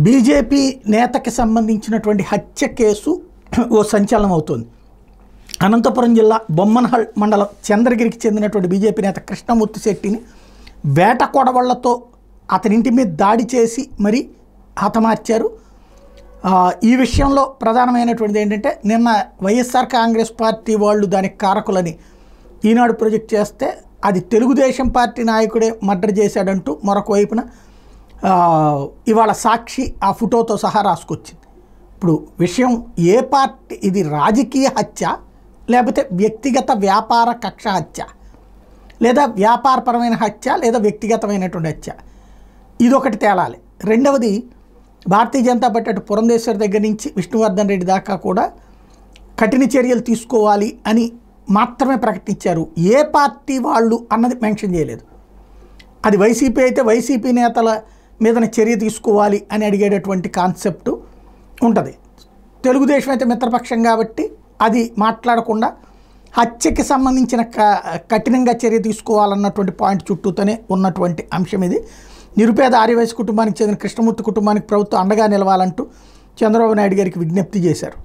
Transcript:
BJP నేతకి సంబంధించినటువంటి హత్య case ఓ సంచలనం అవుతుంది. అనంతపురం జిల్లా బొమ్మన్హల్ మండలం చంద్రగిరికి చెందినటువంటి బీజేపీ నేత కృష్ణమూర్తి శెట్టిని వేట కొడవళ్లతో అతని ఇంటి మీద దాడి చేసి మరి హతమార్చారు. ఈ విషయంలో ప్రధానమైనటువంటిది ఏంటంటే, నిన్న వైఎస్ఆర్ కాంగ్రెస్ పార్టీ వాళ్ళు దానికి కారకులని ఈనాడు ప్రొజెక్ట్ చేస్తే అది తెలుగుదేశం పార్టీ నాయకుడే మర్డర్ చేశాడంటూ మరొక వైపున ఇవాళ సాక్షి ఆ ఫోటోతో సహా రాసుకొచ్చింది. ఇప్పుడు విషయం ఏ పార్టీ, ఇది రాజకీయ హత్య లేకపోతే వ్యక్తిగత వ్యాపార కక్ష హత్య, లేదా వ్యాపారపరమైన హత్య, లేదా వ్యక్తిగతమైనటువంటి హత్య, ఇదొకటి తేలాలి. రెండవది, భారతీయ జనతా పార్టీ అటు పురంధేశ్వర్ దగ్గర నుంచి విష్ణువర్ధన్ రెడ్డి దాకా కూడా కఠిన చర్యలు తీసుకోవాలి అని మాత్రమే ప్రకటించారు. ఏ పార్టీ వాళ్ళు అన్నది మెన్షన్ చేయలేదు. అది వైసీపీ అయితే వైసీపీ నేతల మీదన చర్య తీసుకోవాలి అని అడిగేటటువంటి కాన్సెప్టు ఉంటుంది. తెలుగుదేశం అయితే మిత్రపక్షం కాబట్టి అది మాట్లాడకుండా హత్యకి సంబంధించిన కఠినంగా చర్య తీసుకోవాలన్నటువంటి పాయింట్ చుట్టూతోనే ఉన్నటువంటి అంశం ఇది. నిరుపేద ఆర్యవైశ్య కుటుంబానికి చెందిన కృష్ణమూర్తి కుటుంబానికి ప్రభుత్వం అండగా నిలవాలంటూ చంద్రబాబు నాయుడు గారికి విజ్ఞప్తి చేశారు.